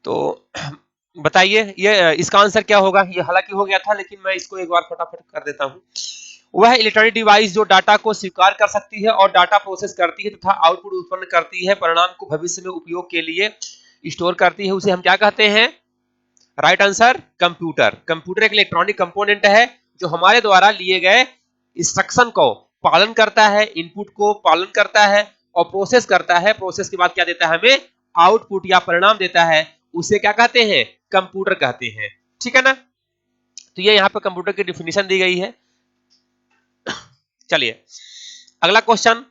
तो बताइए ये इसका आंसर क्या होगा। ये हालांकि हो गया था लेकिन मैं इसको एक बार फटाफट कर देता हूँ। वह इलेक्ट्रॉनिक डिवाइस जो डाटा को स्वीकार कर सकती है और डाटा प्रोसेस करती है तथा आउटपुट उत्पन्न करती है, परिणाम को भविष्य में उपयोग के लिए स्टोर करती है, उसे हम क्या कहते हैं? Right answer computer. कंप्यूटर एक इलेक्ट्रॉनिक कंपोनेंट है जो हमारे द्वारा लिए गए इंस्ट्रक्शन को पालन करता है, इनपुट को पालन करता है और प्रोसेस करता है। प्रोसेस के बाद क्या देता है? हमें आउटपुट या परिणाम देता है। उसे क्या कहते हैं? कंप्यूटर कहते हैं। ठीक है ना? तो ये यहाँ पे कंप्यूटर की डिफिनेशन दी गई है। चलिए अगला question,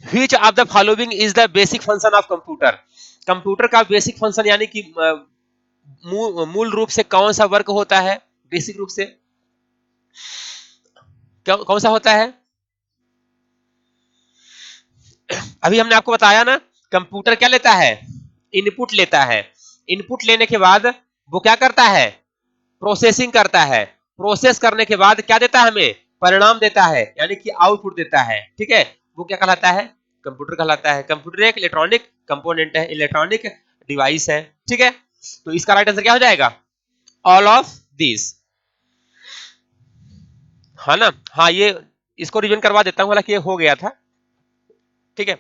which of the following is the basic function of computer? Computer का बेसिक फंक्शन यानी कि मूल रूप से कौन सा वर्क होता है? बेसिक रूप से कौन सा होता है? अभी हमने आपको बताया ना, कंप्यूटर क्या लेता है? इनपुट लेता है। इनपुट लेने के बाद वो क्या करता है? प्रोसेसिंग करता है। प्रोसेस करने के बाद क्या देता है हमें? परिणाम देता है, यानी कि आउटपुट देता है। ठीक है, वो क्या कहलाता है? कंप्यूटर कहलाता है। कंप्यूटर एक इलेक्ट्रॉनिक कंपोनेंट है, इलेक्ट्रॉनिक डिवाइस है। ठीक है, तो इसका राइट आंसर क्या हो जाएगा? ऑल ऑफ दिस, है ना? हाँ, ये इसको रिवीजन करवा देता हूं, हालांकि ये हो गया था। ठीक है,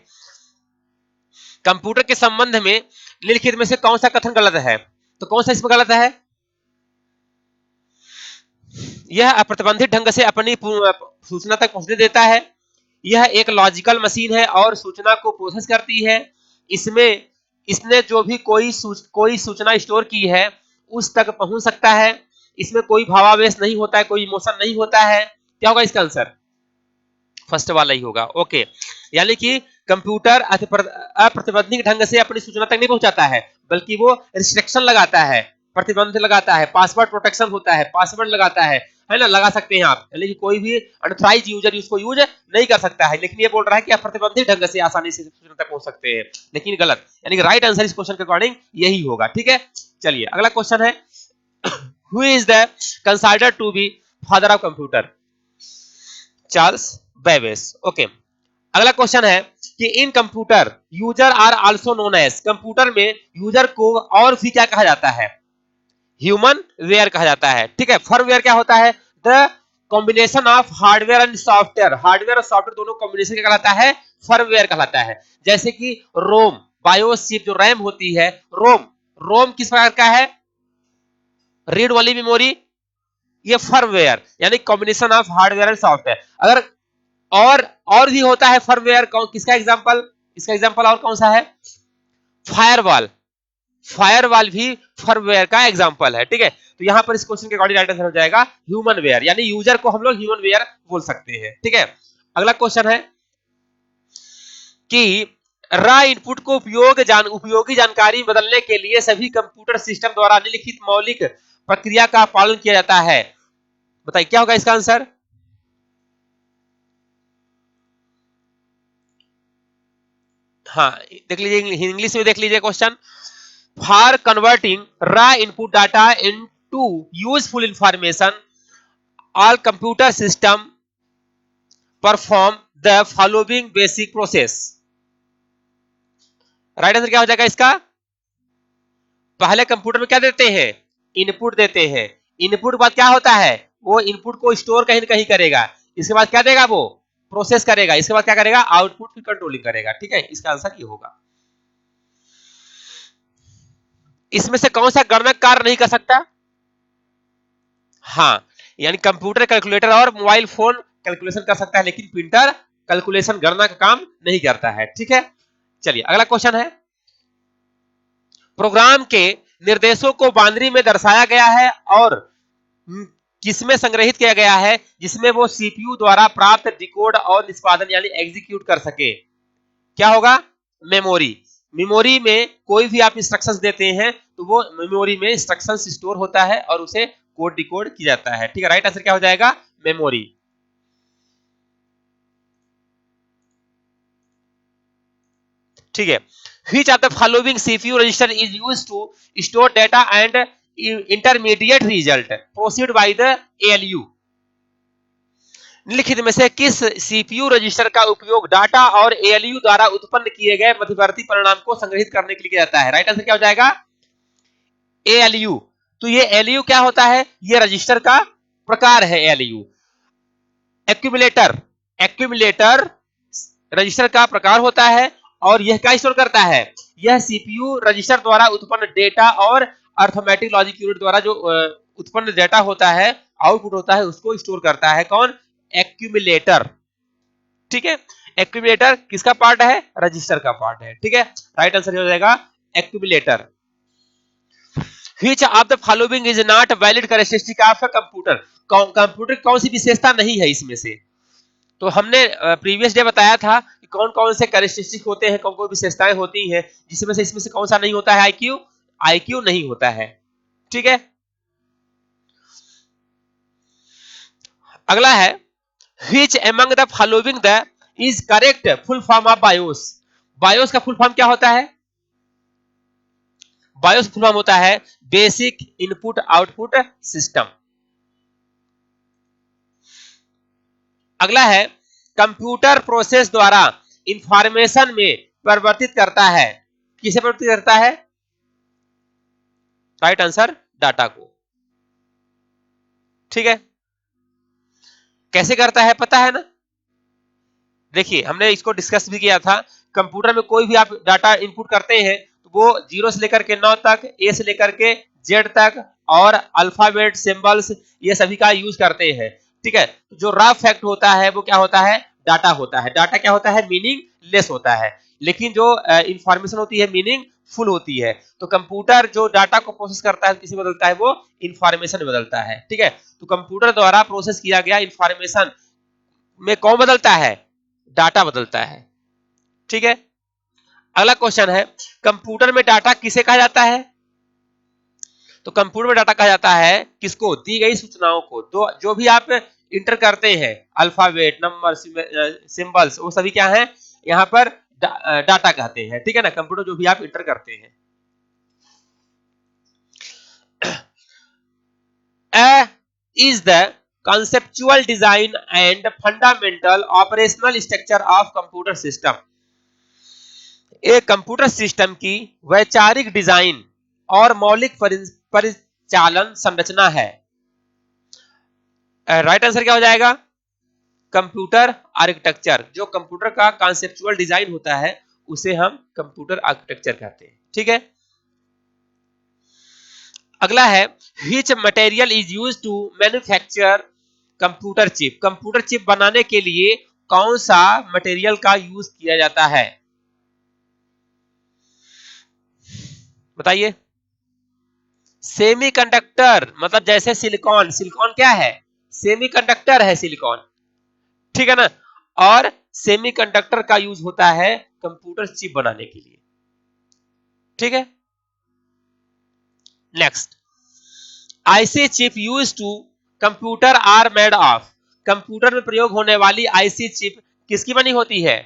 कंप्यूटर के संबंध में निम्नलिखित में से कौन सा कथन गलत है? तो कौन सा इसमें गलत है? यह अप्रतिबंधित ढंग से अपनी सूचना तक पहुंचने देता है। यह एक लॉजिकल मशीन है और सूचना को प्रोसेस करती है। इसमें इसने जो भी कोई सूचना स्टोर की है उस तक पहुंच सकता है। इसमें कोई भावावेश नहीं होता है, कोई इमोशन नहीं होता है। क्या होगा इसका आंसर? फर्स्ट वाला ही होगा। ओके, यानी कि कंप्यूटर अप्रतिबंधित ढंग से अपनी सूचना तक नहीं पहुंचाता है, बल्कि वो रिस्ट्रिक्शन लगाता है, प्रतिबंध लगाता है, पासवर्ड प्रोटेक्शन होता है, पासवर्ड लगाता है ना? लगा सकते हैं आप, यानी कि कोई भी अनऑथराइज्ड यूजर इसको यूज नहीं कर सकता है। लेकिन ये बोल रहा है कि आप प्रतिबंधित ढंग से आसानी से सूचना तक पहुंच सकते हैं, लेकिन गलत। यानी कि राइट आंसर इस क्वेश्चन के अकॉर्डिंग यही होगा। ठीक है, चलिए अगला क्वेश्चन है, who is the considered to be father of computer? Charles Babbage. Okay, अगला क्वेश्चन है कि in computer user are also known as, computer में यूजर को और भी क्या कहा जाता है? ह्यूमन वेयर कहा जाता है। ठीक है, फर्मवेयर क्या होता है? The combination of hardware and software. Hardware और सॉफ्टवेयर दोनों कॉम्बिनेशन क्या कहलाता है? फर्मवेयर कहलाता है। जैसे कि रोम, बायोस चिप जो रैम होती है, रोम रोम किस प्रकार का है? रीड वाली मेमोरी, ये फर्मवेयर, यानी combination of hardware and software. अगर और भी होता है फर्मवेयर, किसका एग्जांपल? इसका एग्जांपल और कौन सा है? फायरवॉल। फायरवॉल भी फर्मवेयर का एग्जांपल है। ठीक है, तो यहां पर इस क्वेश्चन के अकॉर्डिंग राइट आंसर हो जाएगा ह्यूमन वेयर, यानी यूजर को हम लोग ह्यूमन वेयर बोल सकते हैं। ठीक है, अगला क्वेश्चन है कि रॉ इनपुट को उपयोगी जानकारी बदलने के लिए सभी कंप्यूटर सिस्टम द्वारा निम्नलिखित मौलिक प्रक्रिया का पालन किया जाता है। बताइए क्या होगा इसका आंसर? हाँ, देख लीजिए, इंग्लिश में देख लीजिए question. For converting raw input data into useful information, all computer system perform the following basic process. Right answer क्या हो जाएगा इसका? पहले कंप्यूटर में क्या देते हैं? इनपुट देते हैं। इनपुट के बाद क्या होता है? वो इनपुट को स्टोर कहीं न कहीं करेगा। इसके बाद क्या देगा? वो प्रोसेस करेगा। इसके बाद क्या करेगा? आउटपुट की कंट्रोलिंग करेगा। ठीक है, इसका आंसर ये होगा। इसमें से कौन सा गणना कार्य नहीं कर सकता? हाँ, यानी कंप्यूटर कैलकुलेटर और मोबाइल फोन कैलकुलेशन कर सकता है, लेकिन प्रिंटर कैलकुलेशन गणना का काम नहीं करता है। ठीक है, चलिए अगला क्वेश्चन है, प्रोग्राम के निर्देशों को बाइनरी में दर्शाया गया है और किसमें संग्रहित किया गया है जिसमें वो सीपीयू द्वारा प्राप्त डिकोड और निष्पादन यानी एग्जीक्यूट कर सके? क्या होगा? मेमोरी। मेमोरी में कोई भी आप इंस्ट्रक्शंस देते हैं तो वो मेमोरी में इंस्ट्रक्शंस स्टोर होता है और उसे कोड डिकोड किया जाता है। ठीक है, राइट आंसर क्या हो जाएगा? मेमोरी। ठीक है, which of the following CPU register is used to store data and intermediate result proceed by the ALU? निम्नलिखित में से किस सीपीयू रजिस्टर का उपयोग डाटा और एएलयू द्वारा उत्पन्न किए गए मध्यवर्ती परिणाम को संग्रहित करने के लिए किया जाता है? राइट आंसर क्या हो जाएगा? एएलयू। तो ये एएलयू क्या होता है? ये रजिस्टर का प्रकार है एएलयू। एक्यूमुलेटर, एक्यूमुलेटर रजिस्टर का प्रकार होता है और यह क्या स्टोर करता है? यह सीपीयू रजिस्टर द्वारा उत्पन्न डेटा और अर्थमेटिक लॉजिक यूनिट द्वारा जो उत्पन्न डेटा होता है, आउटपुट होता है, उसको स्टोर करता है। कौन? एक्यूमुलेटर। ठीक है, एक्यूमुलेटर किसका पार्ट है? रजिस्टर का पार्ट है। ठीक है, राइट आंसर हो जाएगा accumulator. Which of the following is not valid characteristic of a computer? Computer कौन सी विशेषता नहीं है इसमें से? तो हमने प्रीवियस डे बताया था कि कौन कौन से कैरेक्टरिस्टिक होते हैं, कौन कौन विशेषताएं होती हैं, जिसमें से इसमें से कौन सा नहीं होता है? आईक्यू, आईक्यू नहीं होता है। ठीक है, अगला है which among the following the is correct full form of BIOS? BIOS का फुल फॉर्म क्या होता है? BIOS फुल फॉर्म होता है बेसिक इनपुट आउटपुट सिस्टम। अगला है कंप्यूटर प्रोसेस द्वारा इंफॉर्मेशन में परिवर्तित करता है। किसे परिवर्तित करता है? राइट आंसर डाटा को। ठीक है, कैसे करता है पता है ना? देखिए हमने इसको डिस्कस भी किया था। कंप्यूटर में कोई भी आप डाटा इनपुट करते हैं तो वो 0 से लेकर के 9 तक, ए से लेकर के जेड तक और अल्फाबेट सिंबल्स ये सभी का यूज करते हैं। ठीक है, जो रफ फैक्ट होता है वो क्या होता है? डाटा होता है। डाटा क्या होता है? मीनिंग लेस होता है, लेकिन जो इंफॉर्मेशन होती है मीनिंग फुल होती है। तो कंप्यूटर जो डाटा को प्रोसेस करता है किसी बदलता है? वो इंफॉर्मेशन बदलता है। ठीक है, तो कंप्यूटर द्वारा प्रोसेस किया गया इंफॉर्मेशन में कौन बदलता है? डाटा बदलता है। ठीक है, अगला क्वेश्चन है कंप्यूटर में डाटा किसे कहा जाता है? तो कंप्यूटर में डाटा कहा जाता है किसको? दी गई सूचनाओं को। तो जो भी आप इंटर करते हैं अल्फाबेट, नंबर, सिंबल्स, वो सभी क्या है? यहाँ पर डाटा कहते हैं। ठीक है ना, कंप्यूटर जो भी आप इंटर करते हैं। is the conceptual design and fundamental operational structure of computer system? एक कंप्यूटर सिस्टम की वैचारिक डिजाइन और मौलिक परिचालन संरचना है। राइट आंसर क्या हो जाएगा? Computer architecture. जो कंप्यूटर का कॉन्सेप्चुअल डिजाइन होता है उसे हम कंप्यूटर आर्किटेक्चर कहते हैं। ठीक है, अगला है which material is used to manufacture computer chip? Computer chip बनाने के लिए कौन सा मटेरियल का यूज किया जाता है? बताइए। सेमीकंडक्टर, मतलब जैसे सिलिकॉन। सिलिकॉन क्या है? सेमीकंडक्टर है सिलिकॉन। ठीक है ना, और सेमीकंडक्टर का यूज होता है कंप्यूटर चिप बनाने के लिए। ठीक है, next IC chip use to computer are made of? Computer में प्रयोग होने वाली आईसी चिप किसकी बनी होती है?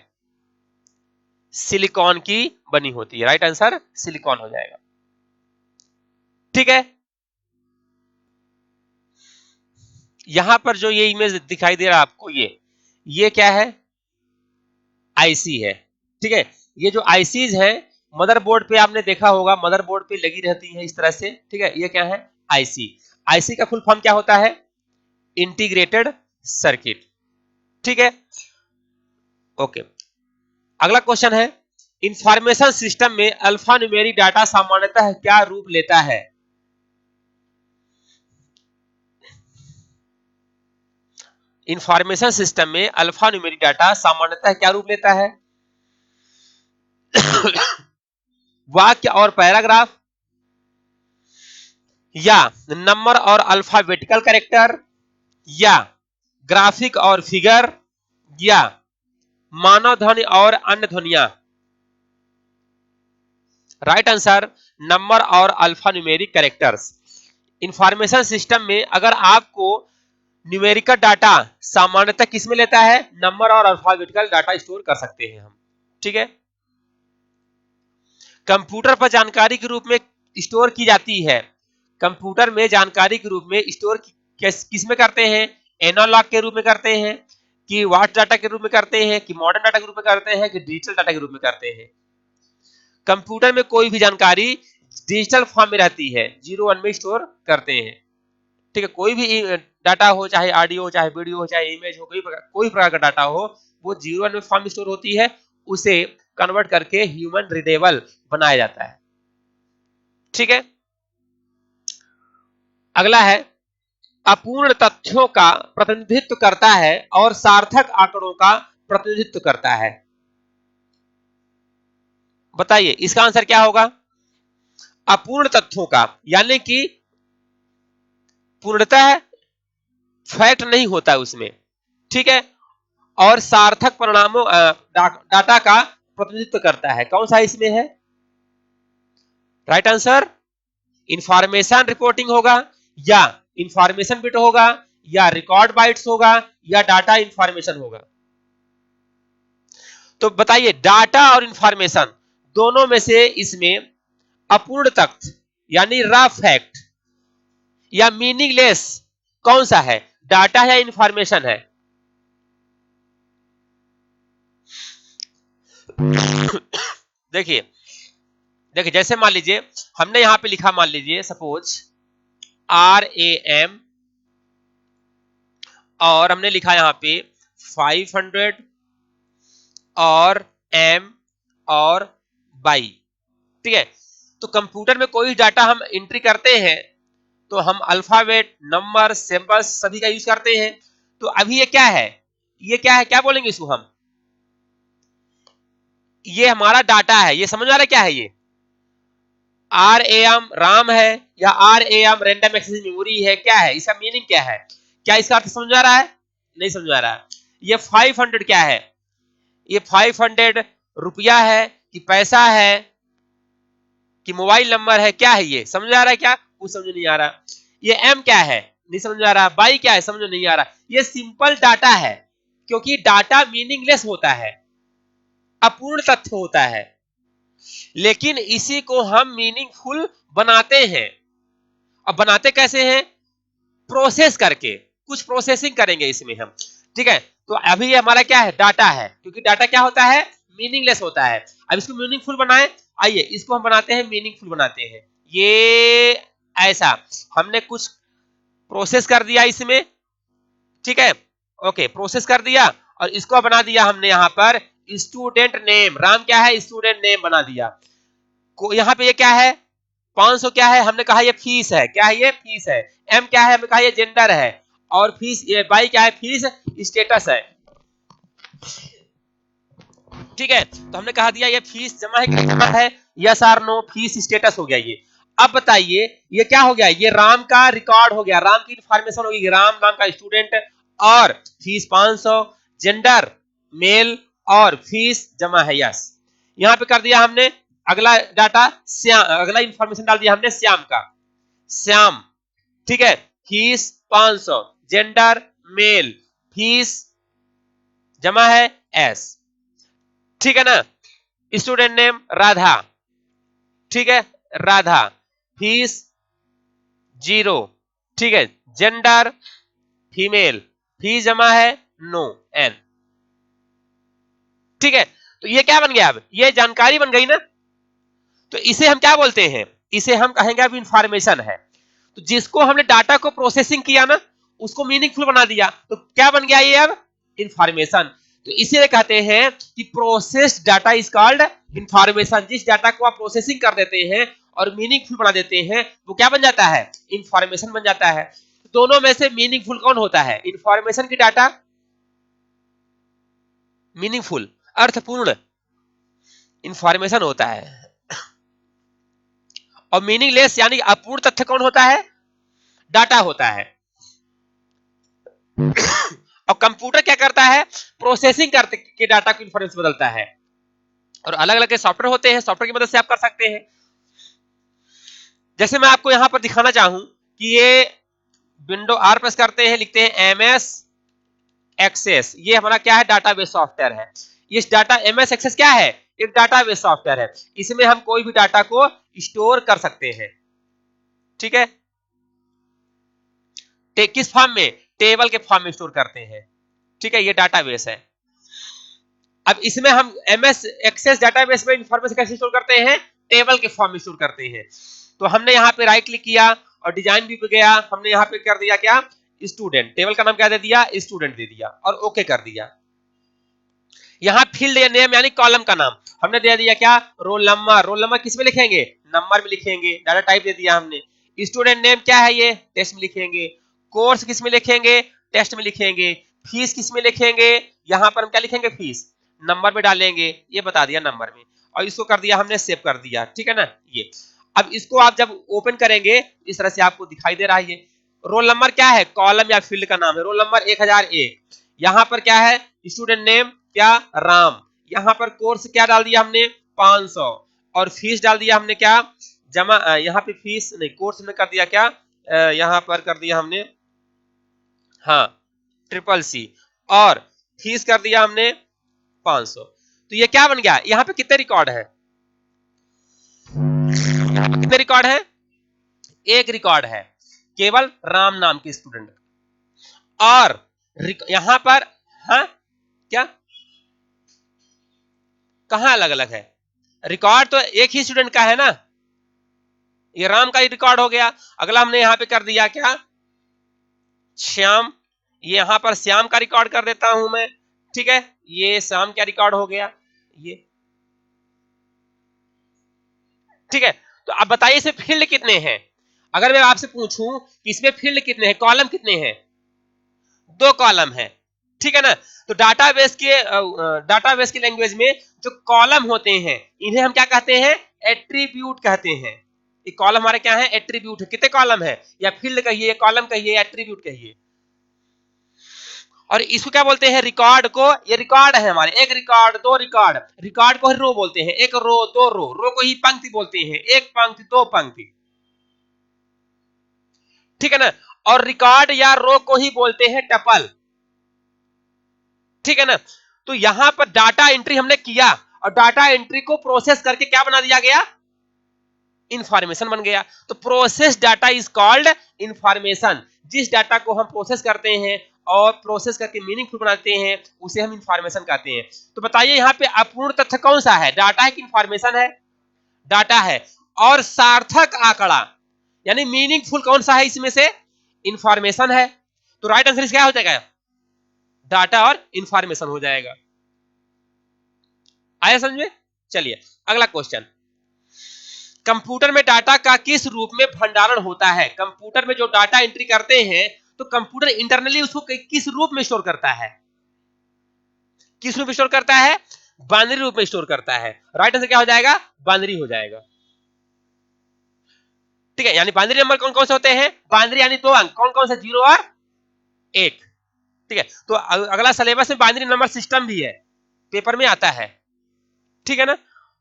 सिलिकॉन की बनी होती है। राइट आंसर सिलिकॉन हो जाएगा। ठीक है, यहां पर जो ये इमेज दिखाई दे रहा है आपको, ये क्या है? आईसी है। ठीक है, ये जो आईसीज है मदरबोर्ड पे आपने देखा होगा, मदरबोर्ड पे लगी रहती है इस तरह से। ठीक है, ये क्या है? आईसी। आईसी का फुल फॉर्म क्या होता है? Integrated circuit. ठीक है, ओके, अगला क्वेश्चन है इंफॉर्मेशन सिस्टम में अल्फा न्यूमेरिक डाटा सामान्यतः क्या रूप लेता है? इंफॉर्मेशन सिस्टम में अल्फा न्यूमेरिक डाटा सामान्यतः क्या रूप लेता है? वाक्य और पैराग्राफ, या नंबर और अल्फाबेटिकल कैरेक्टर, या ग्राफिक और फिगर, या मानव ध्वनि और अन्य ध्वनियां? राइट आंसर नंबर और alpha numeric characters. Information system में अगर आपको न्यूमेरिकल डाटा सामान्यतः किस में लेता है? नंबर और अल्फाबेटिकल डाटा स्टोर कर सकते हैं हम। ठीक है, कंप्यूटर पर जानकारी के रूप में स्टोर की जाती है। कंप्यूटर में जानकारी के रूप में स्टोर किस में करते हैं? एनालॉग के रूप में करते हैं, कि वाट डाटा के रूप में करते हैं, कि मॉडर्न डाटा के रूप में करते हैं, कि डिजिटल डाटा के रूप में करते हैं। कंप्यूटर में कोई भी जानकारी डिजिटल फॉर्म में रहती है, 0 1 में स्टोर करते हैं। ठीक है, कोई भी डाटा हो, चाहे ऑडियो हो, चाहे वीडियो हो, चाहे इमेज हो, कोई प्रकार का डाटा हो, वो 0 1 में फॉर्म में स्टोर होती है, उसे कन्वर्ट करके ह्यूमन रीडेबल बनाया जाता है। ठीक है, अगला है अपूर्ण तथ्यों का प्रतिनिधित्व करता है और सार्थक आंकड़ों का प्रतिनिधित्व करता है। बताइए इसका आंसर क्या होगा? अपूर्ण तथ्यों का यानी कि पूर्णतः फैक्ट नहीं होता है उसमें, ठीक है, और सार्थक परिणामों डाटा का प्रतिनिधित्व करता है। कौन सा इसमें है? राइट आंसर इंफॉर्मेशन रिपोर्टिंग होगा, या इंफॉर्मेशन बिट होगा, या रिकॉर्ड बाइट्स होगा, या डाटा इंफॉर्मेशन होगा। तो बताइए डाटा और इंफॉर्मेशन दोनों में से इसमें अपूर्ण तथ्य यानी रॉ फैक्ट या मीनिंगलेस कौन सा है, डाटा है या इंफॉर्मेशन है? देखिए देखिए, जैसे मान लीजिए हमने यहां पे लिखा, मान लीजिए सपोज RAM और हमने लिखा यहां पे 500 और M और बाई, ठीक है। तो कंप्यूटर में कोई डाटा हम एंट्री करते हैं तो हम अल्फाबेट, नंबर, सिंबल्स सभी का यूज करते हैं। तो अभी ये क्या है, ये क्या है, क्या बोलेंगे इसको हम? ये हमारा डाटा है, ये समझ आ रहा है क्या है ये? RAM राम है या RAM रैंडम एक्सेस मेमोरी है, क्या है इसका मीनिंग, क्या है? क्या इसका अर्थ समझ आ रहा है? नहीं समझ आ रहा है। ये 500 क्या है? ये 500 रुपया है कि पैसा है कि मोबाइल नंबर है, क्या है ये समझ आ रहा है क्या? कुछ समझ नहीं आ रहा। ये M क्या है? नहीं समझ आ रहा। बाई क्या है? समझ नहीं आ रहा। ये सिंपल डाटा है, क्योंकि डाटा मीनिंगलेस होता है, अपूर्ण तथ्य होता है, लेकिन इसी को हम मीनिंगफुल बनाते हैं। अब बनाते कैसे हैं? प्रोसेस करके, कुछ प्रोसेसिंग करेंगे इसमें हम, ठीक है। तो अभी ये हमारा क्या है, डाटा है, क्योंकि डाटा क्या होता है, मीनिंगलेस होता है। अब इसको मीनिंगफुल बनाए, आइए इसको हम बनाते हैं, मीनिंगफुल बनाते हैं। ये ऐसा हमने कुछ प्रोसेस कर दिया इसमें, ठीक है, ओके, प्रोसेस कर दिया और इसको बना दिया हमने यहाँ पर स्टूडेंट नेम। राम क्या है, स्टूडेंट नेम बना दिया। यहाँ पे ये क्या है, 500 क्या है, हमने कहा ये फीस है, क्या है ये, फीस है। M क्या है, हमने कहा ये जेंडर है, और फीस, ये बाई क्या है, फीस स्टेटस है, ठीक है। तो हमने कहा दिया ये फीस जमा है कि नहीं जमा है, यस और नो, फीस स्टेटस हो गया ये। अब बताइए ये क्या हो गया, ये राम का रिकॉर्ड हो गया, राम की इंफॉर्मेशन होगी, राम नाम का स्टूडेंट और फीस 500, जेंडर मेल और फीस जमा है, यस। यहां पे कर दिया हमने। अगला डाटा श्याम, अगला इंफॉर्मेशन डाल दिया हमने श्याम का, श्याम, ठीक है, फीस 500, जेंडर मेल, फीस जमा है एस, ठीक है ना। स्टूडेंट नेम राधा, ठीक है, राधा, फीस 0, ठीक है, जेंडर फीमेल, फीस जमा है नो, एन, ठीक है। तो ये क्या बन गया, अब ये जानकारी बन गई ना। तो इसे हम क्या बोलते हैं, इसे हम कहेंगे अब इंफॉर्मेशन है। तो जिसको हमने डाटा को प्रोसेसिंग किया ना, उसको मीनिंगफुल बना दिया, तो क्या बन गया ये अब, इंफॉर्मेशन। तो इसीलिए कहते हैं कि processed data is called information. जिस डाटा को आप प्रोसेसिंग कर देते हैं और मीनिंगफुल बना देते हैं, वो क्या बन जाता है, इंफॉर्मेशन बन जाता है। दोनों में से मीनिंगफुल कौन होता है, इंफॉर्मेशन की डाटा मीनिंगफुल अर्थपूर्ण इंफॉर्मेशन होता है, और मीनिंगलेस यानी अपूर्ण तथ्य कौन होता है, डाटा होता है। और कंप्यूटर क्या करता है, प्रोसेसिंग करते के डाटा को इंफॉर्मेशन बदलता है। और अलग अलग सॉफ्टवेयर होते हैं, सॉफ्टवेयर की मदद से आप कर सकते हैं। जैसे मैं आपको यहां पर दिखाना चाहूं कि ये विंडो आर प्रेस करते हैं, लिखते हैं MS एक्सेस, ये हमारा क्या है, डाटाबेस सॉफ्टवेयर है। ये डाटा MS एक्सेस क्या है, एक डाटाबेस सॉफ्टवेयर है। इसमें हम कोई भी डाटा को स्टोर कर सकते हैं, ठीक है। किस फॉर्म में, टेबल के फॉर्म में स्टोर करते हैं। ठीक है, ये डाटाबेस है। अब इसमें हम एमएस एक्सेस डाटाबेस में इंफॉर्मेशन कैसे स्टोर करते हैं? टेबल के फॉर्म में स्टोर करते हैं। तो हमने यहाँ पे राइट क्लिक किया और डिजाइन भी पे गया, हमने यहाँ पे कर दिया क्या? स्टूडेंट। टेबल का नाम क्या दे दिया? स्टूडेंट दे दिया और ओके कर दिया। यहाँ फील्ड या नेम यानी कॉलम का नाम हमने दे दिया क्या? Roll number. रोल नंबर किस में लिखेंगे? नंबर में लिखेंगे। डाटा टाइप दे दिया हमने। स्टूडेंट नेम क्या है? ये टेस्ट में लिखेंगे। कोर्स किस में लिखेंगे? टेस्ट में लिखेंगे। फीस किस में लिखेंगे? यहाँ पर हम क्या लिखेंगे? फीस। नंबर में डालेंगे, ये बता दिया नंबर में, और इसको कर दिया हमने सेव कर दिया। ठीक है ना? ये अब इसको आप जब ओपन करेंगे इस तरह से आपको दिखाई दे रहा है। ये रोल नंबर क्या है? कॉलम या फील्ड का नाम है। Roll number 1001। यहाँ पर क्या है? स्टूडेंट नेम क्या? राम। यहाँ पर कोर्स क्या डाल दिया हमने? 500। और फीस डाल दिया हमने क्या? जमा। यहाँ पे फीस नहीं, कोर्स में कर दिया क्या? यहाँ पर कर दिया हमने हाँ CCC, और फीस कर दिया हमने 500। तो ये क्या बन गया? यहाँ पे कितने रिकॉर्ड है? कितने रिकॉर्ड है? एक रिकॉर्ड है, केवल राम नाम के स्टूडेंट। और यहां पर हाँ क्या, कहां अलग अलग है? रिकॉर्ड तो एक ही स्टूडेंट का है ना, ये राम का ही रिकॉर्ड हो गया। अगला हमने यहां पे कर दिया क्या? श्याम। ये यहां पर श्याम का रिकॉर्ड कर देता हूं मैं। ठीक है, ये श्याम का रिकॉर्ड हो गया ये। ठीक है, तो अब बताइए इसमें फील्ड कितने हैं? अगर मैं आपसे पूछूं कि इसमें फील्ड कितने हैं, कॉलम कितने हैं? 2 कॉलम है। ठीक है ना? तो डाटाबेस की लैंग्वेज में जो कॉलम होते हैं इन्हें हम क्या कहते हैं? एट्रीब्यूट कहते हैं। ये कॉलम हमारे क्या है? एट्रीब्यूट है। कितने कॉलम है? या फील्ड कहिए, कॉलम कहिए, एट्रीब्यूट कहिए। और इसको क्या बोलते हैं? रिकॉर्ड को। ये रिकॉर्ड है हमारे, एक रिकॉर्ड, 2 रिकॉर्ड। रिकॉर्ड को रो बोलते हैं, एक रो, 2 रो। रो को ही पंक्ति बोलते हैं, एक पंक्ति, 2 पंक्ति। ठीक है ना? और रिकॉर्ड या रो को ही बोलते हैं टपल। ठीक है ना? तो यहां पर डाटा एंट्री हमने किया और डाटा एंट्री को प्रोसेस करके क्या बना दिया गया? इंफॉर्मेशन बन गया। तो process data is called information. जिस डाटा को हम प्रोसेस करते हैं और प्रोसेस करके मीनिंगफुल बनाते हैं उसे हम इंफॉर्मेशन कहते हैं। तो बताइए यहाँ पे अपूर्ण तथ्य कौन सा है? डाटा है कि इंफॉर्मेशन है? डाटा है। और सार्थक आंकड़ा यानी मीनिंगफुल कौन सा है इसमें से? इंफॉर्मेशन है। तो राइट आंसर क्या हो जाएगा? डाटा और इंफॉर्मेशन हो जाएगा। आया समझ में? चलिए अगला क्वेश्चन। कंप्यूटर में डाटा का किस रूप में भंडारण होता है? कंप्यूटर में जो डाटा एंट्री करते हैं तो कंप्यूटर इंटरनली उसको किस रूप में स्टोर करता है? किस रूप में स्टोर करता है? बाइनरी रूप में स्टोर करता है। राइट आंसर क्या हो जाएगा? बाइनरी हो जाएगा। ठीक है, यानी बाइनरी नंबर कौन कौन से होते हैं? बाइनरी यानी 2 अंक, कौन कौन से? 0 और 1। ठीक है, तो अगला सिलेबस में बाइनरी नंबर सिस्टम भी है, पेपर में आता है। ठीक है ना?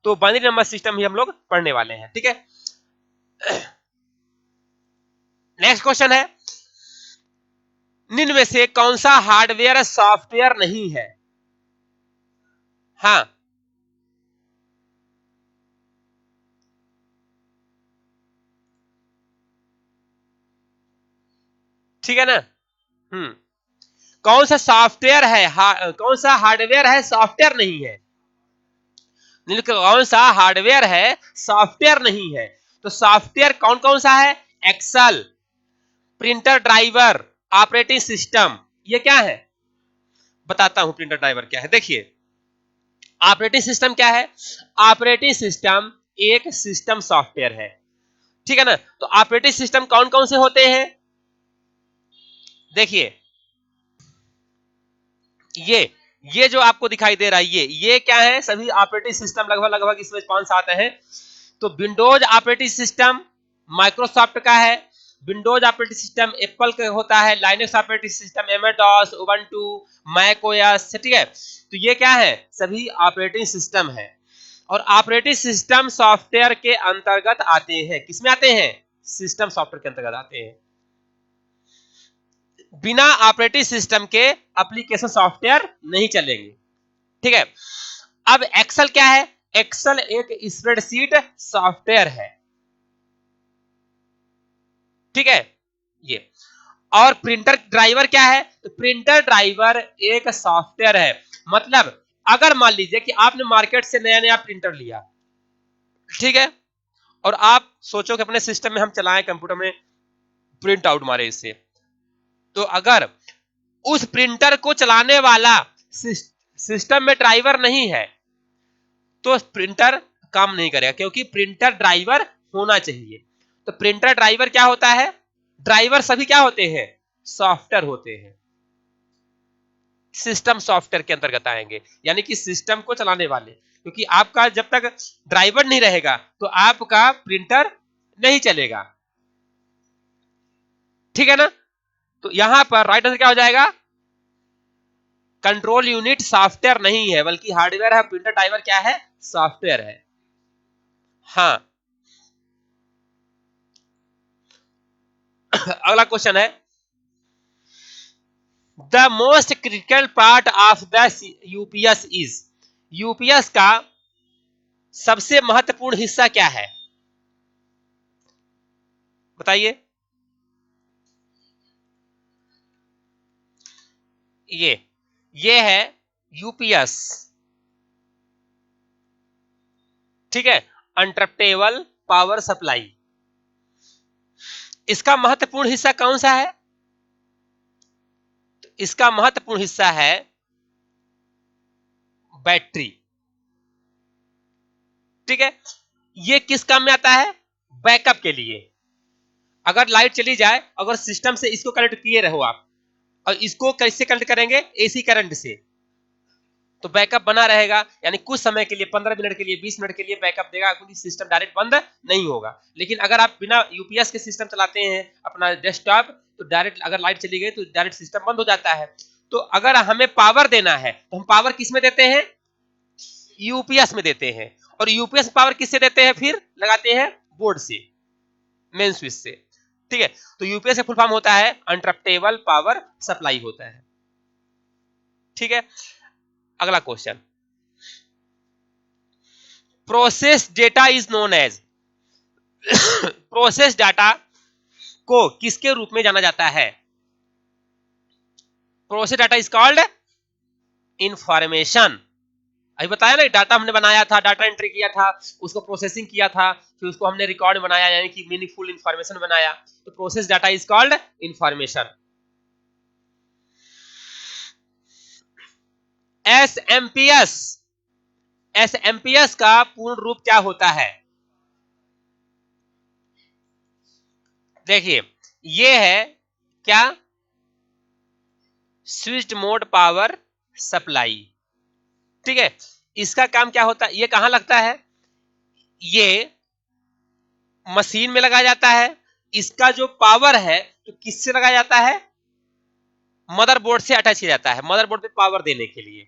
तो बाइनरी नंबर सिस्टम भी हम लोग पढ़ने वाले हैं। ठीक है, नेक्स्ट क्वेश्चन है, निम्न में से कौन सा हार्डवेयर सॉफ्टवेयर नहीं है? हाँ, ठीक है ना? कौन सा सॉफ्टवेयर है, कौन सा हार्डवेयर है सॉफ्टवेयर नहीं है? निम्न कौन सा हार्डवेयर है सॉफ्टवेयर नहीं है? तो सॉफ्टवेयर कौन कौन सा है? Excel, printer driver, operating system. ये क्या है? बताता हूं प्रिंटर ड्राइवर क्या है। देखिए, ऑपरेटिंग सिस्टम क्या है? ऑपरेटिंग सिस्टम एक सिस्टम सॉफ्टवेयर है। ठीक है ना? तो ऑपरेटिंग सिस्टम कौन कौन से होते हैं? देखिए, ये जो आपको दिखाई दे रहा है ये क्या है? सभी ऑपरेटिंग सिस्टम लगभग लगभग इसमें 5-7 है। तो विंडोज ऑपरेटिंग सिस्टम माइक्रोसॉफ्ट का है, विंडोज ऑपरेटिंग सिस्टम एप्पल का होता है, Linux operating system MS DOS, Ubuntu, Mac OS. ठीक है, तो ये क्या है? सभी ऑपरेटिंग सिस्टम है। और ऑपरेटिंग सिस्टम सॉफ्टवेयर के अंतर्गत आते हैं। किसमें आते हैं? सिस्टम सॉफ्टवेयर के अंतर्गत आते हैं। बिना ऑपरेटिंग सिस्टम के एप्लीकेशन सॉफ्टवेयर नहीं चलेंगे। ठीक है, अब एक्सेल क्या है? एक्सेल एक स्प्रेडशीट सॉफ्टवेयर है। ठीक है, ये और प्रिंटर ड्राइवर क्या है? तो प्रिंटर ड्राइवर एक सॉफ्टवेयर है। मतलब अगर मान लीजिए कि आपने मार्केट से नया नया प्रिंटर लिया, ठीक है, और आप सोचो कि अपने सिस्टम में हम चलाएं, कंप्यूटर में प्रिंट आउट मारे इससे, तो अगर उस प्रिंटर को चलाने वाला सिस्टम में ड्राइवर नहीं है तो प्रिंटर काम नहीं करेगा, क्योंकि प्रिंटर ड्राइवर होना चाहिए। तो प्रिंटर ड्राइवर क्या होता है? ड्राइवर सभी क्या होते हैं? सॉफ्टवेयर होते हैं, सिस्टम सॉफ्टवेयर के अंतर्गत आएंगे, यानी कि सिस्टम को चलाने वाले। क्योंकि आपका जब तक ड्राइवर नहीं रहेगा तो आपका प्रिंटर नहीं चलेगा, ठीक है ना? तो यहां पर राइट आंसर क्या हो जाएगा? कंट्रोल यूनिट सॉफ्टवेयर नहीं है बल्कि हार्डवेयर है। प्रिंटर ड्राइवर क्या है? सॉफ्टवेयर है। हाँ। अगला क्वेश्चन है, the most critical part of the UPS is, UPS का सबसे महत्वपूर्ण हिस्सा क्या है? बताइए। ये है यूपीएस, ठीक है, अनट्रप्टेबल पावर सप्लाई। इसका महत्वपूर्ण हिस्सा कौन सा है? तो इसका महत्वपूर्ण हिस्सा है बैटरी, ठीक है। ये किस काम में आता है? बैकअप के लिए। अगर लाइट चली जाए, अगर सिस्टम से इसको कनेक्ट किए रहो आप, और इसको कैसे कनेक्ट करेंगे? एसी करंट से, तो बैकअप बना रहेगा, यानी कुछ समय के लिए 15 मिनट के लिए 20 मिनट के लिए बैकअप देगा, क्योंकि सिस्टम डायरेक्ट बंद नहीं होगा। लेकिन अगर आप बिना यूपीएस के सिस्टम चलाते हैं अपना डेस्कटॉप, तो डायरेक्ट अगर लाइट चली गई तो डायरेक्ट सिस्टम बंद हो जाता है। तो अगर हमें पावर देना है तो हम पावर किस में देते हैं? यूपीएस में देते हैं। और यूपीएस पावर किससे देते हैं? फिर लगाते हैं बोर्ड से, मेन स्विच से, ठीक है। तो यूपीएस का फुल फॉर्म होता है अनट्रप्टेबल पावर सप्लाई होता है, ठीक है। अगला question, process data is known as, process data को किसके रूप में जाना जाता है? Process data is called information. अभी बताया ना, डाटा हमने बनाया था, डाटा एंट्री किया था, उसको प्रोसेसिंग किया था, फिर उसको हमने रिकॉर्ड बनाया, यानी कि मीनिंगफुल इंफॉर्मेशन बनाया। तो process data is called information. SMPS, SMPS का पूर्ण रूप क्या होता है? देखिए, ये है क्या? स्विच्ड मोड पावर सप्लाई, ठीक है। इसका काम क्या होता है? ये कहां लगता है? ये मशीन में लगाया जाता है। इसका जो पावर है तो किससे लगाया जाता है? मदरबोर्ड से अटैच किया जाता है, मदरबोर्ड पे पावर देने के लिए,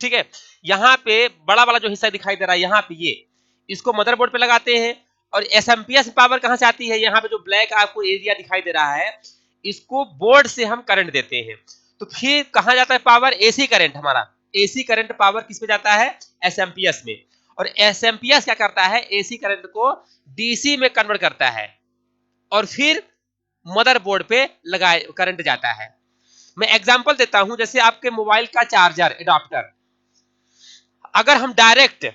ठीक है। यहां पे बड़ा वाला जो हिस्सा दिखाई दे रहा है, यहां पे ये, इसको मदरबोर्ड पे लगाते हैं। और एसएमपीएस पावर कहां से आती है? यहां पे जो ब्लैक आपको एरिया दिखाई दे रहा है, इसको बोर्ड से हम करंट देते हैं। तो फिर कहां जाता है पावर? एसी करंट, हमारा एसी करंट पावर किस पे जाता है? एसएमपीएस में। और एसएमपीएस क्या करता है? एसी करंट को डीसी में कन्वर्ट करता है और फिर मदरबोर्ड पे लगाए करंट जाता है। मैं एग्जांपल देता हूं, जैसे आपके मोबाइल का चार्जर एडाप्टर, अगर हम डायरेक्ट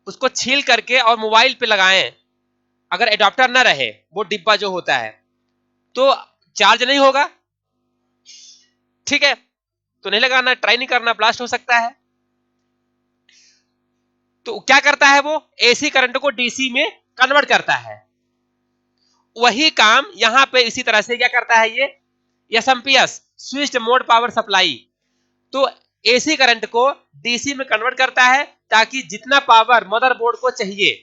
उसको छील करके और मोबाइल पे लगाएं, अगर एडाप्टर ना रहे, वो डिब्बा जो होता है, तो चार्ज नहीं होगा, ठीक है। तो नहीं लगाना, ट्राई नहीं करना, ब्लास्ट हो सकता है। तो क्या करता है? वो एसी करंट को डीसी में कन्वर्ट करता है। वही काम यहां पे इसी तरह से क्या करता है? ये SMPS, switched mode power supply, तो एसी करंट को डीसी में कन्वर्ट करता है, ताकि जितना पावर मदरबोर्ड को चाहिए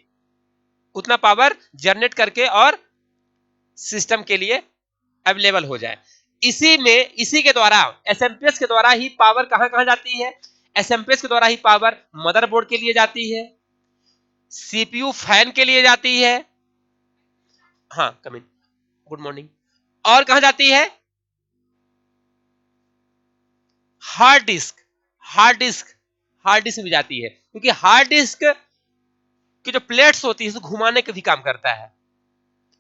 उतना पावर जनरेट करके और सिस्टम के लिए अवेलेबल हो जाए। इसी के द्वारा, एसएमपीएस के द्वारा ही पावर कहां कहां जाती है? एसएमपीएस के द्वारा ही पावर मदरबोर्ड के लिए जाती है, सीपीयू फैन के लिए जाती है, हाँ कम इन, गुड मॉर्निंग, और कहां जाती है? Hard disk, hard disk, hard disk भी जाती है, क्योंकि हार्ड डिस्क की जो प्लेट्स होती है उसको घुमाने का भी काम करता है,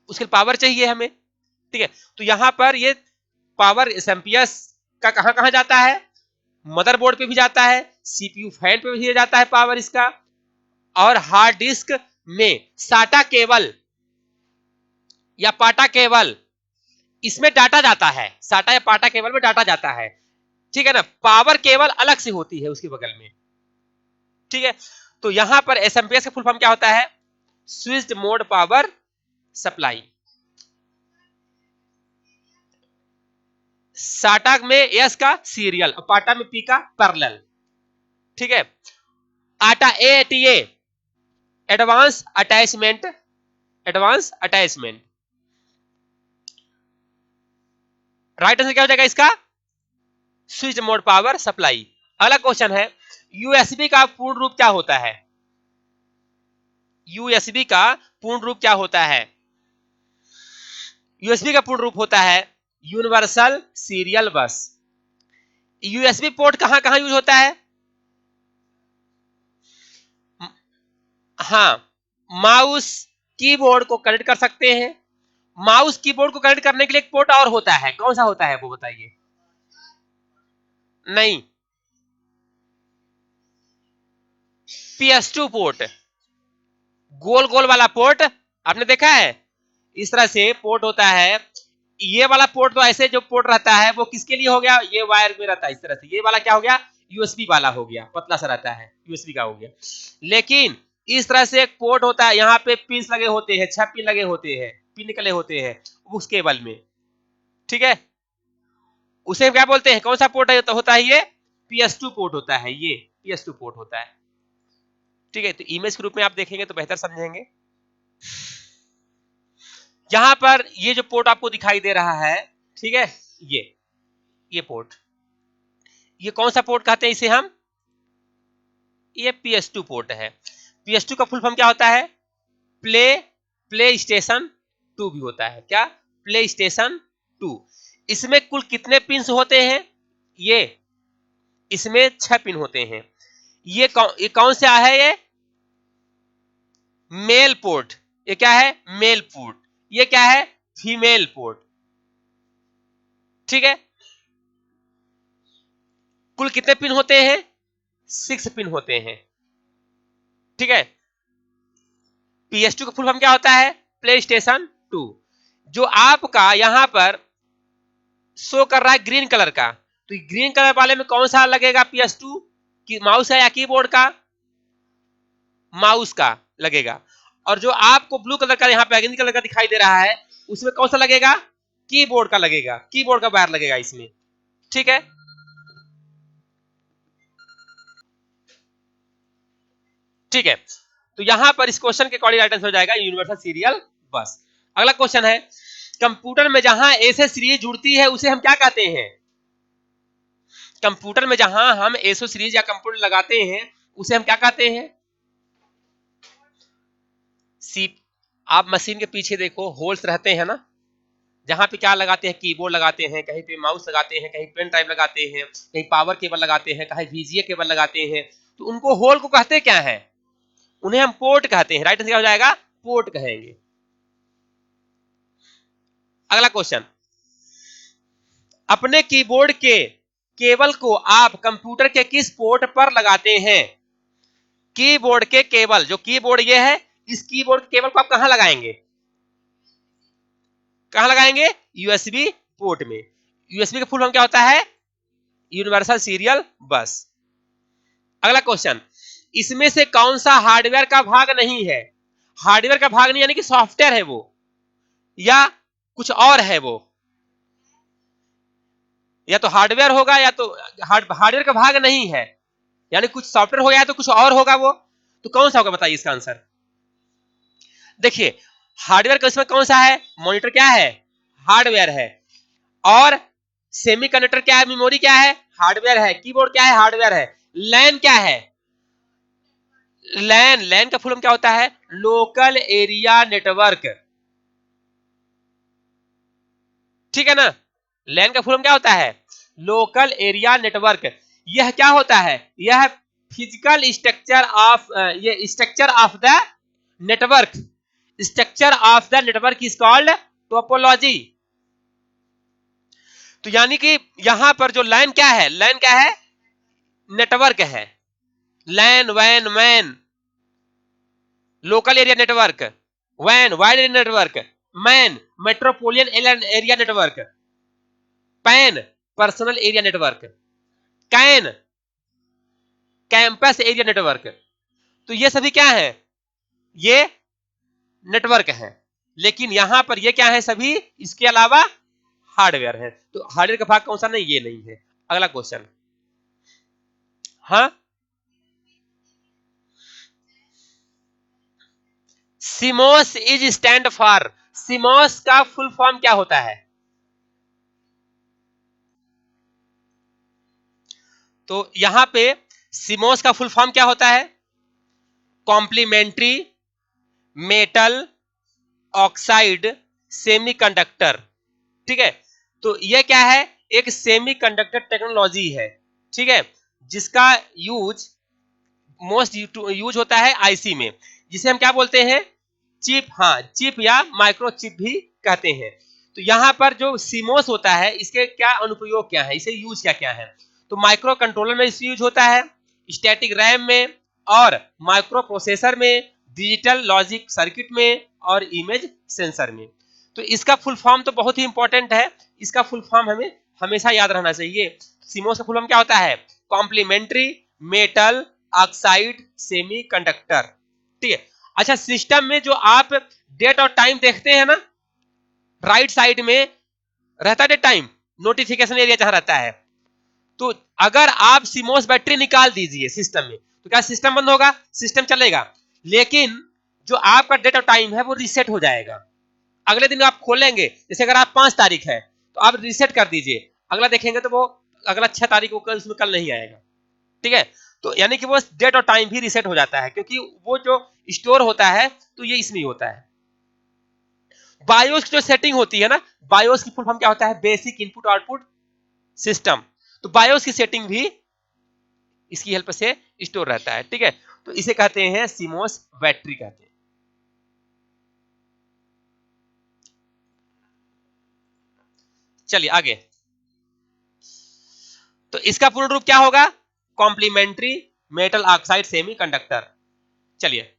उसके पावर चाहिए हमें, ठीक है, तो यहां पर ये पावर एम्पियर्स का कहां कहां जाता है, मदरबोर्ड पे भी जाता है, सीपीयू फैन पे भी जाता है पावर इसका, और हार्ड डिस्क में साटा केबल या पाटा केबल इसमें डाटा जाता है, साटा या पाटा केबल में डाटा जाता है, ठीक है ना। पावर केबल अलग से होती है उसके बगल में, ठीक है। तो यहां पर एसएमपीएस का फुल फॉर्म क्या होता है, स्विच्ड मोड पावर सप्लाई। साटा में एस का सीरियल और पाटा में पी का पैरेलल, ठीक है। आटा ATA advance attachment, advance attachment, right answer क्या हो जाएगा इसका, स्विच मोड पावर सप्लाई। अगला क्वेश्चन है, यूएसबी का पूर्ण रूप क्या होता है, यूएसबी का पूर्ण रूप क्या होता है, यूएसबी का पूर्ण रूप होता है यूनिवर्सल सीरियल बस। यूएसबी पोर्ट कहां कहां यूज होता है, हाँ, माउस कीबोर्ड को कनेक्ट कर सकते हैं, माउस कीबोर्ड को कनेक्ट करने के लिए एक पोर्ट और होता है, कौन सा होता है वो बताइए, नहीं, PS2 पोर्ट, गोल गोल वाला पोर्ट आपने देखा है, इस तरह से पोर्ट होता है। ये वाला पोर्ट तो ऐसे जो पोर्ट रहता है वो किसके लिए हो गया, ये वायर में रहता है इस तरह से, ये वाला क्या हो गया, यूएसबी वाला हो गया, पतला सा रहता है, यूएसबी का हो गया। लेकिन इस तरह से एक पोर्ट होता है, यहाँ पे पिन लगे होते हैं, 6 पिन लगे होते हैं, पिन निकले होते हैं उस केबल में, ठीक है। उसे क्या बोलते हैं, कौन सा पोर्ट है, तो होता है ये PS2 पोर्ट होता है, ये PS2 पोर्ट होता है, ठीक है। तो इमेज के रूप में आप देखेंगे तो बेहतर समझेंगे। यहां पर ये जो पोर्ट आपको दिखाई दे रहा है, ठीक है, ये पोर्ट, ये कौन सा पोर्ट कहते हैं इसे हम, ये PS2 पोर्ट है। PS2 का फुल फॉर्म क्या होता है, प्ले प्ले स्टेशन 2 भी होता है, क्या, प्ले स्टेशन 2। इसमें कुल कितने पिन होते हैं, ये इसमें 6 पिन होते हैं। ये कौन सा है, ये मेल पोर्ट, ये क्या है, मेल पोर्ट, ये क्या है, फीमेल पोर्ट, ठीक है। कुल कितने पिन होते हैं, 6 पिन होते हैं, ठीक है। PS2 का फुल फॉर्म क्या होता है, प्ले स्टेशन 2। जो आपका यहां पर शो कर रहा है ग्रीन कलर का, तो ग्रीन कलर वाले में कौन सा लगेगा, PS2 की माउस है या कीबोर्ड का, माउस का लगेगा। और जो आपको ब्लू कलर का यहाँ पे ग्रीन कलर का दिखाई दे रहा है, उसमें कौन सा लगेगा, कीबोर्ड का लगेगा, कीबोर्ड का वायर लगेगा इसमें, ठीक है। ठीक है, तो यहां पर इस क्वेश्चन के अकॉर्डिंग राइट आंसर हो जाएगा यूनिवर्सल सीरियल बस। अगला क्वेश्चन है, कंप्यूटर में जहां ऐसे सीरीज जुड़ती है उसे हम क्या कहते हैं, कंप्यूटर में जहां हम एसो सीरीज या कंप्यूटर लगाते हैं उसे हम क्या कहते हैं, सी, आप मशीन के पीछे देखो होल्स रहते हैं ना, जहां पे क्या लगाते हैं, कीबोर्ड लगाते हैं, कहीं पे माउस लगाते हैं, कहीं पेन ड्राइव लगाते हैं, कहीं पावर केबल लगाते हैं, कहीं VGA केबल लगाते हैं, तो उनको होल को कहते क्या है, उन्हें हम पोर्ट कहते हैं, राइट आंसर क्या हो जाएगा, पोर्ट कहेंगे। अगला क्वेश्चन, अपने कीबोर्ड के केबल को आप कंप्यूटर के किस पोर्ट पर लगाते हैं, कीबोर्ड के केबल, जो कीबोर्ड ये है, इस कीबोर्ड के केबल को आप कहां लगाएंगे, कहां लगाएंगे, यूएसबी पोर्ट में। यूएसबी का फुल फॉर्म क्या होता है, यूनिवर्सल सीरियल बस। अगला क्वेश्चन, इसमें से कौन सा हार्डवेयर का भाग नहीं है, हार्डवेयर का भाग नहीं यानी कि सॉफ्टवेयर है वो, या कुछ और है वो, या तो हार्डवेयर होगा या तो हार्डवेयर का भाग नहीं है, यानी कुछ सॉफ्टवेयर होगा या तो कुछ और होगा वो, तो कौन सा होगा बताइए इसका आंसर। देखिए, हार्डवेयर का इसमें कौन सा है, मॉनिटर क्या है, हार्डवेयर है, और सेमीकंडक्टर क्या है, मेमोरी क्या है, हार्डवेयर है, कीबोर्ड क्या है, हार्डवेयर है, लैन क्या है, लैन, लैन का फुल फॉर्म क्या होता है, लोकल एरिया नेटवर्क, ठीक है ना। लैन का फुल फॉर्म क्या होता है, लोकल एरिया नेटवर्क। यह क्या होता है, यह फिजिकल स्ट्रक्चर ऑफ, ये structure of the network, structure of the network is called topology, तो यानी कि यहां पर जो लैन क्या है, लैन क्या है, नेटवर्क है। लैन, van, man local area network, van wide area network, man metropolitan area network, pan personal area network, can campus area network. तो ये सभी क्या है, ये नेटवर्क है। लेकिन यहां पर ये क्या है, सभी इसके अलावा हार्डवेयर है। तो हार्डवेयर का भाग कौन सा, नहीं ये नहीं है। अगला क्वेश्चन, हाँ, CMOS is stand for, CMOS का फुल फॉर्म क्या होता है? तो यहां पे सीमोस का फुल फॉर्म क्या होता है, कॉम्प्लीमेंट्री मेटल ऑक्साइड सेमीकंडक्टर। ठीक है, तो यह क्या है, एक सेमीकंडक्टर टेक्नोलॉजी है। ठीक है, जिसका यूज मोस्ट यूज होता है आईसी में, जिसे हम क्या बोलते हैं, चिप, हाँ चिप या माइक्रो चिप भी कहते हैं। तो यहां पर जो सीमोस होता है, इसके क्या अनुप्रयोग क्या है, इसे यूज क्या क्या है? तो माइक्रो कंट्रोलर में इसे यूज होता है, स्टैटिक रैम में, और माइक्रो प्रोसेसर में, डिजिटल लॉजिक सर्किट में, और इमेज सेंसर में। तो इसका फुल फॉर्म तो बहुत ही इंपॉर्टेंट है, इसका फुल फॉर्म हमें हमेशा याद रहना चाहिए। सीमोस का फुल फॉर्म क्या होता है, कॉम्प्लीमेंट्री मेटल ऑक्साइड सेमीकंडक्टर। ठीक है, अच्छा, सिस्टम में जो आप डेट और टाइम देखते हैं ना, राइट साइड में रहता है टाइम, नोटिफिकेशन एरिया जहां रहता है। तो अगर आप सीमोस बैटरी निकाल दीजिए सिस्टम में, तो क्या सिस्टम बंद होगा, सिस्टम चलेगा, लेकिन जो आपका डेट और टाइम है वो रीसेट हो जाएगा। अगले दिन आप खोलेंगे, जैसे अगर आप 5 तारीख है तो आप रीसेट कर दीजिए, अगला देखेंगे तो वो अगला 6 तारीख को, कल उसमें कल नहीं आएगा। ठीक है, तो यानी कि वो डेट और टाइम भी रीसेट हो जाता है, क्योंकि वो जो स्टोर होता है तो ये इसमें होता है। बायोस की जो सेटिंग होती है ना, बायोस की फुल फॉर्म क्या होता है, बेसिक इनपुट आउटपुट सिस्टम। तो बायोस की सेटिंग भी इसकी हेल्प से स्टोर रहता है। ठीक है, तो इसे कहते हैं सीमोस बैटरी कहते हैं। चलिए आगे, तो इसका पूर्ण रूप क्या होगा, कॉम्प्लीमेंट्री मेटल ऑक्साइड सेमीकंडक्टर। चलिए